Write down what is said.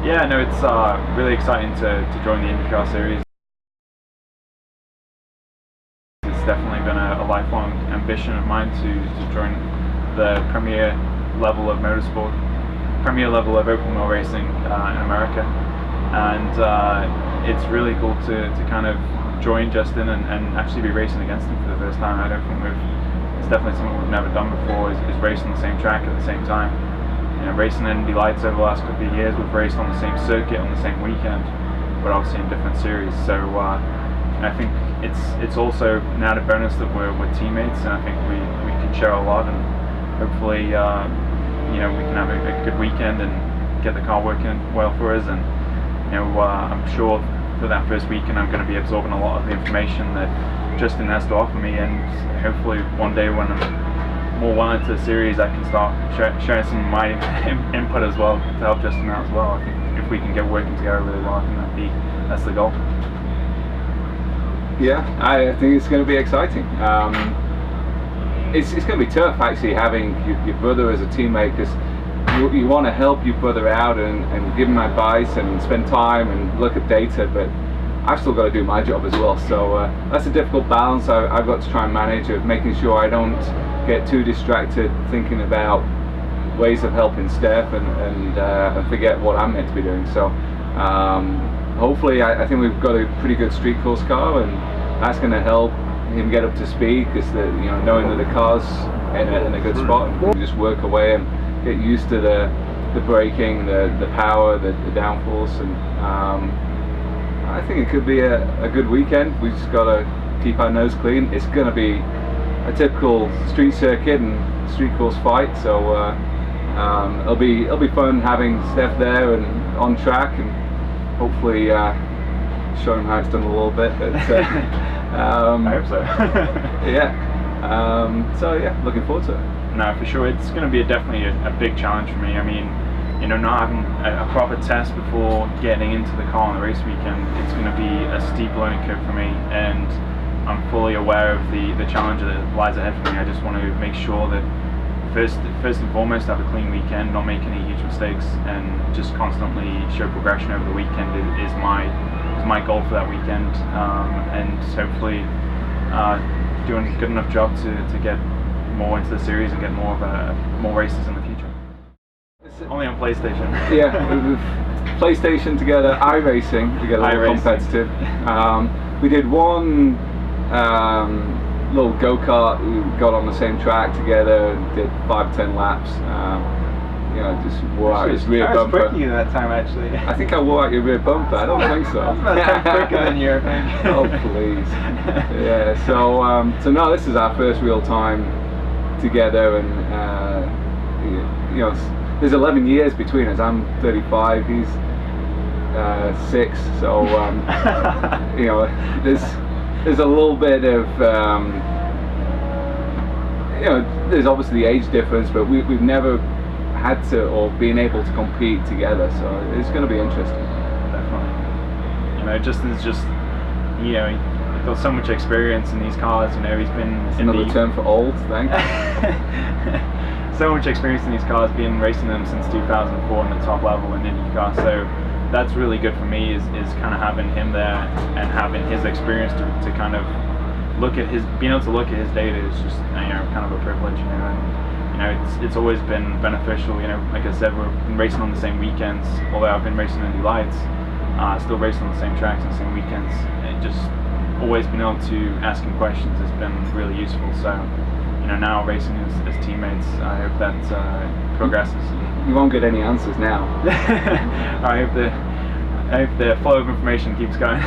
Yeah, no, it's really exciting to join the Indycar series. It's definitely been a lifelong ambition of mine to join the premier level of motorsport, premier level of open wheel racing in America, and it's really cool to kind of join Justin and actually be racing against him for the first time. I don't think it's definitely something we've never done before, is race on the same track at the same time. You know, racing in Indy Lights over the last couple of years, we've raced on the same circuit on the same weekend, but obviously in different series. So I think it's also an added bonus that we're teammates, and I think we can share a lot, and hopefully you know, we can have a good weekend and get the car working well for us. And you know, I'm sure for that first weekend I'm going to be absorbing a lot of the information that Justin has to offer me, and hopefully one day when I'm more well into the series, I can start sharing some of my input as well to help Justin out as well. I think if we can get working together really well, I think that's the goal. Yeah, I think it's going to be exciting. It's going to be tough actually having your brother as a teammate, because you want to help your brother out and give him advice and spend time and look at data, but I've still got to do my job as well. So that's a difficult balance I've got to try and manage, of making sure I don't get too distracted thinking about ways of helping Steph and forget what I'm meant to be doing. So hopefully I think we've got a pretty good street course car, and that's going to help him get up to speed, because you know, knowing that the car's in a good spot, and we can just work away and get used to the braking, the power, the downforce, and I think it could be a good weekend. We've just got to keep our nose clean. It's going to be a typical street circuit and street course fight, so it'll be fun having Steph there and on track, and hopefully show him how it's done a little bit. But I hope so. Yeah. So yeah, looking forward to it. No, for sure, it's going to be definitely a big challenge for me. I mean, you know, not having a proper test before getting into the car on the race weekend, it's going to be a steep learning curve for me, and I'm fully aware of the challenge that lies ahead for me. I just want to make sure that first and foremost, have a clean weekend, not make any huge mistakes, and just constantly show progression over the weekend is my goal for that weekend, and hopefully doing a good enough job to get more into the series and get more races in the future. Only on PlayStation. Yeah, PlayStation together, iRacing, we get a little competitive. We did one little go-kart, we got on the same track together and did 5-10 laps. You know, just wore out his rear bumper. I was quicker that time, actually. I think I wore out your rear bumper. I don't think so. I was about 10 quicker than you, I think. Oh please. Yeah. So no, this is our first real time together, and you know, there's 11 years between us. I'm 35. He's 6. So you know, there's a little bit of you know, there's obviously the age difference, but we've never had to or been able to compete together, so it's going to be interesting. Definitely. You know, Justin's just, you know, he's got so much experience in these cars. You know, he's been another term for old, thanks. So much experience in these cars, been racing them since 2004 in the top level in Indycar. So that's really good for me, is kind of having him there and having his experience to kind of look at being able to look at his data is just, you know, kind of a privilege, you know. And, you know, it's always been beneficial. You know, like I said, we've been racing on the same weekends. Although I've been racing in the lights, still racing on the same tracks and the same weekends. And just always been able to ask him questions has been really useful. So, you know, now racing as teammates, I hope that progresses. You won't get any answers now. I hope the flow of information keeps going.